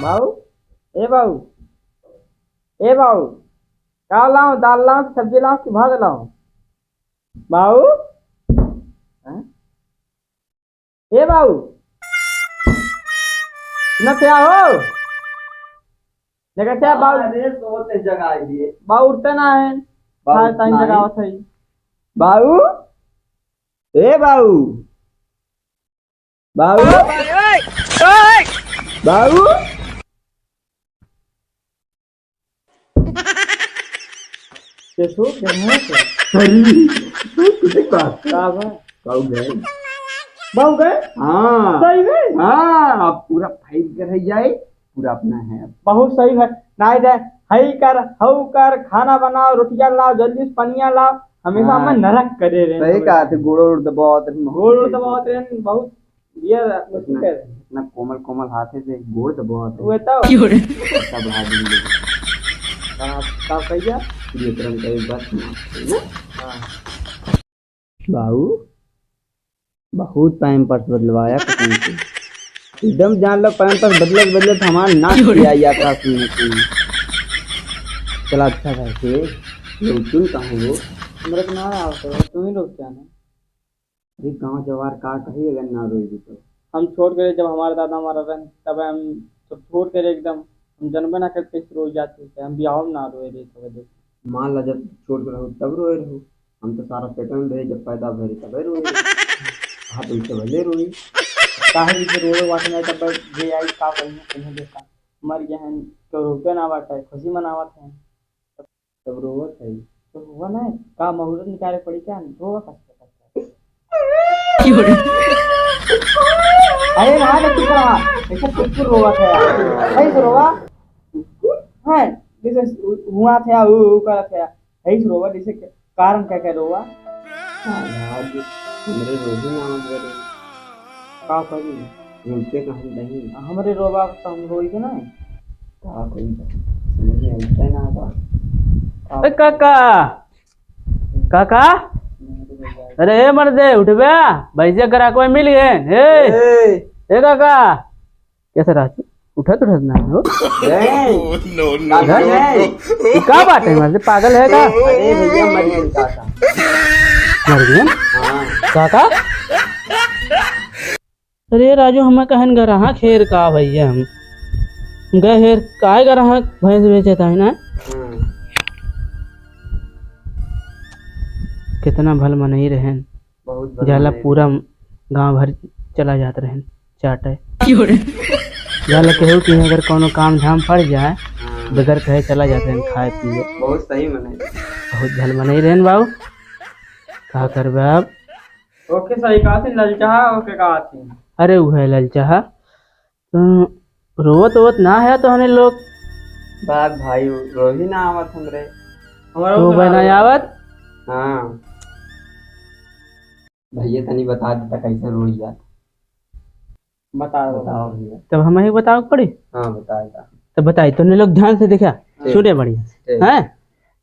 बाऊ ए बाऊ ए बाऊ क्या लाऊं? दाल लाऊं कि सब्जी लाऊं कि भात लाऊं? बाऊ हैं? ए बाऊ न क्या हो देखा क्या बाऊ? अरे सोते जगा दिए बाऊ उठते ना है बाऊ टाइम नहीं। जगावत है। बाऊ ए बाऊ बाऊ बाऊ ये सो क्या है किसी बात क्या है? बाऊ गए बाऊ गए हाँ सही में हाँ अब पूरा फाइल कर जाए पूरा अपना है अब। बहुत सही है ना जाए हई कर हऊ कर खाना बनाओ रोटियां लाओ जल्दी से पनिया लाओ हमेशा हाँ। मैं नरक करे रहे सही कहा थे गोड़ उड़ दबाओ गोड़ दबावत रहे बहुत ये मुश्किल है इतना कोमल कोमल हाथे से गोड़ दबाओ वो तो सब बढ़ा देंगे का कहिया ये तरह का एक बात सुना हां बाबू बहुत पैम्पर्स बदलवाया कसम से एकदम जान लो पैम्पर्स बदले हमारा नाक किया यात्रा सुनने के लिए चला अच्छा था कि तुम कहाँ हो मेरे को ना आओ तो तुम ही लोग क्या ना अरे गाँव जवार का कहीं अगर ना रोएगी तो हम छोड़ कर जब हमारे दादा हमारा रहे तब हम सब छोड़ कर एकदम हम जन्म ना करके रोज जाते थे हम ब्याह में ना रोए रहे तो वजह मान ला जब छोड़ कर रहो तब रोए रहो हम तो सारा पेटर्न रहे जब पैदा भरे तब रोए हाँ तो इससे भले रोई काहे से रोए वाट में तब जे आई का कहीं कहीं देखा मर गया है तो रोके ना बाटा है खुशी मनावत है तब रोवत है तो हुआ ना का मुहूर्त निकाले पड़ी क्या रोवा कष्ट अरे ना तो चुप रहा ऐसा कुकुर रोवा था ऐसे रोवा है जैसे हुआ था वो करा था ऐसे रोवा जैसे कारण क्या क्या रोवा यार मेरे रोजी नाम करे का करी रोते कहाँ नहीं हमरे रोवा तो हम रोई के ना कहा कोई समझ में आता है ना आता ए काका काका अरे ए मर्दे उठ बे भैया करा कोई मिल गए ए काका कैसे राजू उठत उठत ना हो तू का बात है मर्दे पागल है का अरे भैया मर गए काका मर गए हाँ काका अरे राजू हमें कहन गा रहा खेर का भैया हम गए हेर काय गा रहा भैंस बेचता है ना कितना भल मन ही रहन बहुत जाला पूरा गांव भर चला जाता रहन चाटे जाला केहू कि अगर कोनो काम धाम पड़ जाए बगैर कहे चला जाते हैं खाए पिए बहुत सही मने बहुत भल मन ही रहन बाबू का करबे अब ओके सही कहा थी ललचा ओके कहा थी अरे वो है ललचा तो रोवत वोत ना है तो हने लोग बात भाई रोही ना आवत हमरे हमारा तो बना आवत हाँ भैया तनी बता देता कैसे रोई जात बता बताओ भैया तब हमें ही बताओ पड़ी हाँ बता देता तब बताई तो लोग ध्यान से देखा सुने बढ़िया ठीक। हैं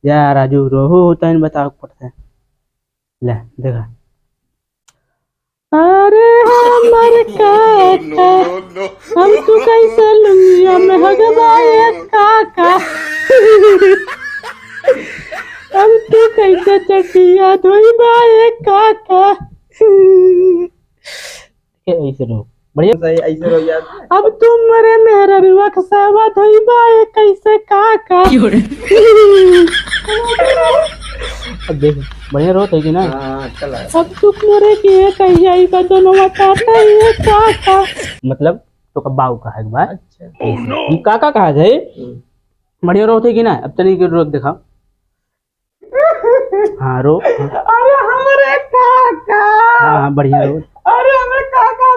या राजू रोहू होता है बताओ पड़ता है ले देखा अरे हमर काका हम तू कैसे लुंगिया में हगवाए काका हम तू कैसे चटिया धोई बाए काका ऐसे रो बढ़िया सही ऐसे रोई जात अब तुम मरे मेरा रुआ खसावा धोई बाए कैसे काका अब देख बढ़िया रोत है कि ना हाँ चला अब तू मरे कि है कहीं आई का दोनों बताता है काका मतलब तो का बाऊ का है एक बार अच्छा ये काका कहा है बढ़िया रोत है कि ना अब तनी के रोत दिखाओ हाँ रो अरे हमारे काका हाँ बढ़िया रो अरे हमारे काका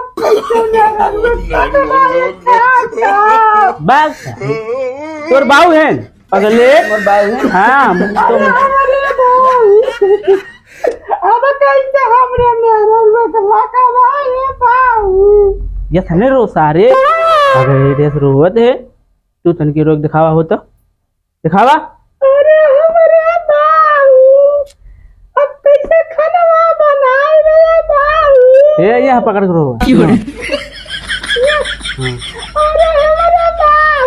बस तोर बाऊ है अगले और बाबू है हाँ तो अब कैसे हमरे मेरे लोग भाई बाऊ ये थने रो सारे अरे रेस रोवत है तू तन की रोक दिखावा हो तो दिखावा अरे हमारे बाऊ अब कैसे खाना बनाए रे बाऊ ये यहाँ पकड़ के रो अरे हमारे बाऊ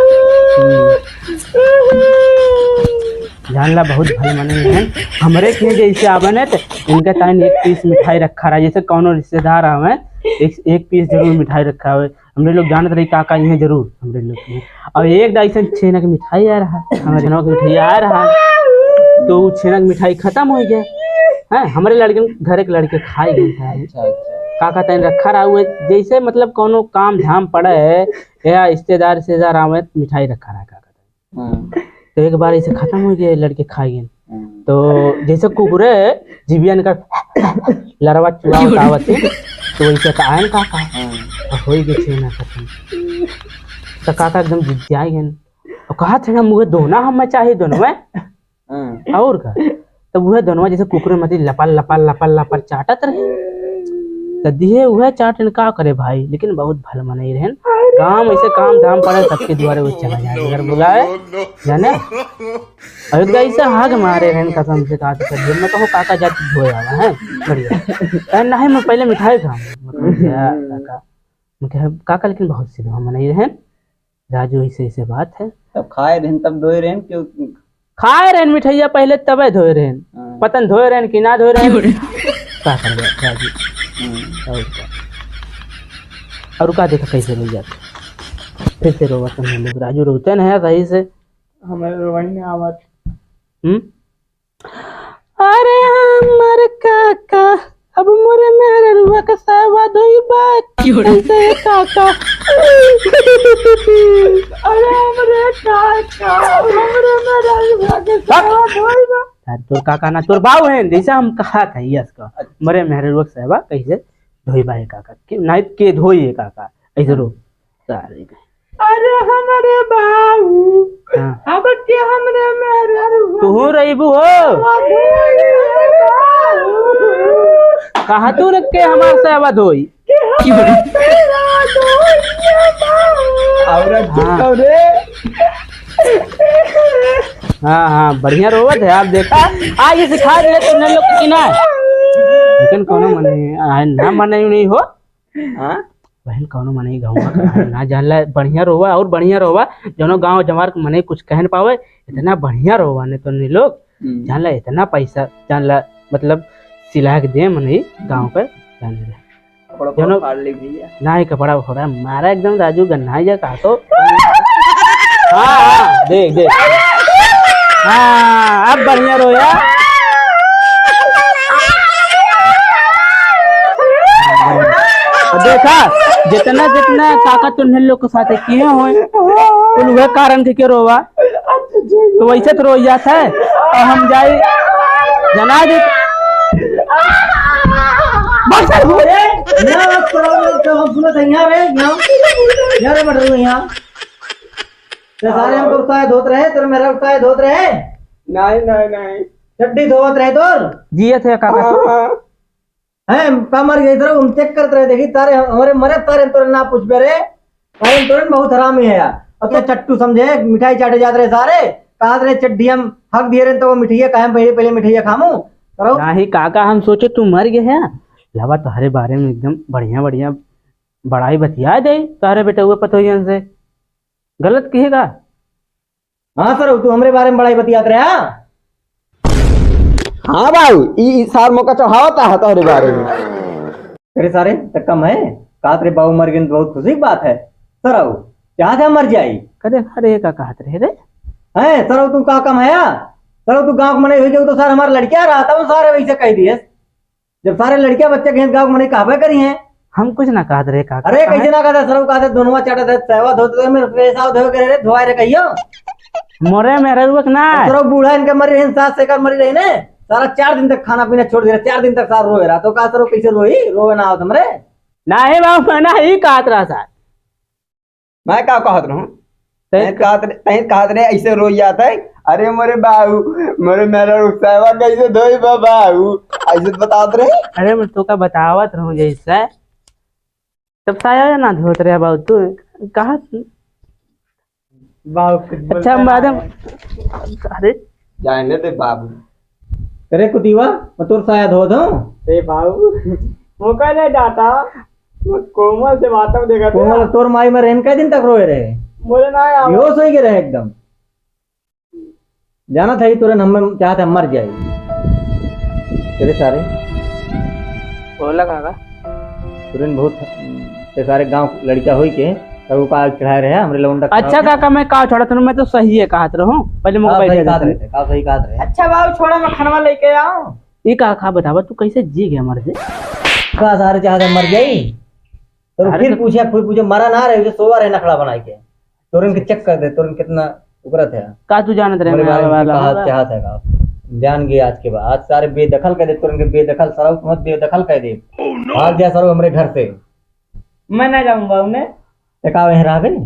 जानला बहुत भले मने हैं हमरे के जैसे आवन है तो इनके ताइन एक पीस मिठाई रखा रहा जैसे कौनो रिश्तेदार आवे एक पीस जरूर मिठाई रखा हुआ हमरे लोग जानत रही काका ये जरूर हमरे लोग के और एक दाइसन छेना की मिठाई आ रहा हमारे जनों की मिठाई आ रहा तो छेना की मिठाई खत्म हो गया है हमारे लड़के घर के लड़के खाए गए काका ताइन रखा रहा हुआ जैसे मतलब कोनो काम धाम पड़े है या रिश्तेदार आवे मिठाई रखा रहा काका तो एक बार ऐसे खत्म हो गया लड़के खाए गए तो जैसे कुकुरे जीविया निकल लड़वा चुआ उठावत तो वैसे आयन काका हो गए ना खत्म तो काका एकदम जिद्दियाई गए और कहा थे ना मुझे दोना हमें चाहिए दोनों में और का तो वह दोनों जैसे कुकुरे मत लपल लपल लपल लपल चाटत रहे तो दिए वह चाटन का करे भाई लेकिन बहुत भल मनाई रहे काम ऐसे काम धाम पड़े सबके द्वारे वो चला जाए अगर बुलाए जाने अयोध्या ऐसे हाग मारे रहन कसम से कहा तो मैं कहो काका जाती धोए आवा है बढ़िया नहीं मैं पहले मिठाई खाऊं काका लेकिन बहुत सीधा मनाई रहे राजू ऐसे ऐसे बात है तब खाए रहन तब धोए रहन क्यों खाए रहन मिठाइया पहले तबे धोए रहन पतन धोए रहन कि ना धोए रहन क्या कर गया राजू और का देखा कैसे रो जाते फिर से रोवा तुम लोग राजू रोते ना सही से हमें रोवनी आवत अरे हमर काका अब मोरे मेरे रुआ का सावा धोई बात कैसे काका अरे हमरे काका हमरे मेरे रुआ का सावा धोई बात तोर काका ना तोर बाऊ है जैसा हम कहा था यस का मरे मेरे रुआ का सावा कैसे धोई बाए काका कि नहीं के धोई काका ऐसे रो सारे अरे हमारे बाबू अब के हमरे मेरे तू रहीबू हो कहा तू रख के हमारे से आवाज होई हाँ हाँ बढ़िया रोवत है आप देखा आज सिखा दे तो न लोग की ना लेकिन कोनो मने ना मने नहीं हो हाँ बहन कौनो मने गाँव ना जानला बढ़िया रोवा और बढ़िया रोवा दोनों गांव जमार मने कुछ कह न पावे इतना बढ़िया रोवा ने तो नहीं लोग जानला इतना पैसा जानला मतलब सिला के दे मने गांव पे जाने रहे दोनों ना ही कपड़ा फोड़ा मारा एकदम राजू गन्ना जा का तो हाँ देख देख हाँ अब बढ़िया रोया देखा जितना जितना काका तुन्हे लोग के साथ किए हो कुल वह कारण थे के रोवा तो वैसे तो रो जाता है और हम जाए जना दे सारे हमको उठाए धोत रहे तेरे मेरा उठाए धोत रहे नहीं चड्डी धोवत रहे तोर जिए थे काका है का मर गई इधर हम चेक करते रहे देखी तारे हमारे मरे तारे तोरे ना पूछ बे रे अरे तोरे बहुत हरामी है यार अब तो चट्टू समझे मिठाई चाटे जाते रहे सारे कहा रहे चड्डी हम हक दिए रहे तो वो मिठाइया काहे पहले मिठाइया खामू करो नहीं काका हम सोचे तू मर गए है लवा तुम्हारे बारे में एकदम बढ़िया बढ़िया बड़ाई बतिया दे तारे बेटे हुए पतोहियन से गलत कहेगा हाँ सर तू हमारे बारे में बड़ाई बतियात रहे हाँ भाई ई सार मौका चढ़ावता है तोरे बारे में अरे सारे तक कम है कहा तेरे बाबू मर गए बहुत खुशी की बात है सर आओ क्या था मर जाई कदे अरे का कहत रहे रे है सर तू का कम है सर तू गांव मने हो तो सर हमारे लड़कियां रहा था वो सारे वैसे कह दिए जब सारे लड़कियां बच्चे गए गांव मने कहबे करी हैं हम कुछ ना कहत रहे काका अरे कैसे ना कहते सर कहते दोनों चाटा थे सेवा धोते मेरे पैसा धो के रे धोए रे कहियो मोरे मेरे रुक ना सर बूढ़ा इनके मरी रहे सास से कर मरी रही ने सारा 4 दिन तक खाना पीना छोड़ दिया 4 दिन तक सार रोए रहा तो का सर कैसे रोई रोवे ना तुमरे नहीं बाबू ना ही कहत रहा सर मैं क्या कहत रहूं तै कहत रहे ऐसे रोई जाता है अरे मोरे बाबू मोरे मेरा रुखसावा कैसे धोई बाबू ऐसे बताते रहे अरे मैं तो का बतावत रहूं जैसे तब साया ना धोत रहे बाबू तू कहा बाबू अच्छा मैडम अरे जाने दे बाबू करे कुदीवा मैं तोर साया धो दूं ए बाबू वो कहले डाटा कोमल से बात में देखा कोमल तोर माई में रहन कई दिन तक रोए रहे बोले ना बेहोश हो गए रहे एकदम जाना था ही तुरंत हम चाहते हम मर जाए तेरे सारे बोला काका तुरंत बहुत ते सारे गांव लड़का हुई के सब ऊपर चढ़ाए रहे हमरे लौंडा अच्छा काका मैं का छोड़ा था मैं तो सही है कहत रहूं पहले मुझे बैठे थे का सही कहत रहे अच्छा बाबू छोड़ा मैं खानवा लेके आऊं। ये काका बतावा तू कैसे जी गया मर से का सारे चाहते मर गई तो अरे फिर पूछे मरा ना रहे सोवा रहे नखड़ा बनाए के तुरंत के चेक कर दे तुरंत कितना उकरत है का तू जानत रहे हमारे बारे में वाला कहा चाहत है का जान गए आज के बाद आज सारे बेदखल कर दे तुरंत के बेदखल सरो मत बेदखल कर दे भाग जा सरो हमरे घर से मैं ना जाऊंगा उन्हें का वहीं रह गई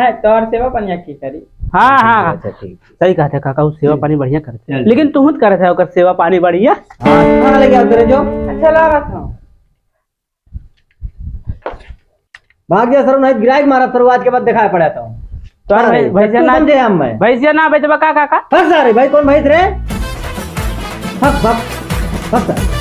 है तो और सेवा पनिया की करी। हाँ हाँ अच्छा ठीक सही कहते काका वो सेवा पानी बढ़िया करते हैं लेकिन तू मत करत है ओकर सेवा पानी बढ़िया हां खाना लेके आओ तेरे जो अच्छा लगा था भाग जा सरो नहीं गिराई मारा सरो आज के बाद दिखाया पड़ा था तो भैया ना समझे हम मैं भैया ना बेचबा का काका फंस रहे भाई कौन भाई रे फंस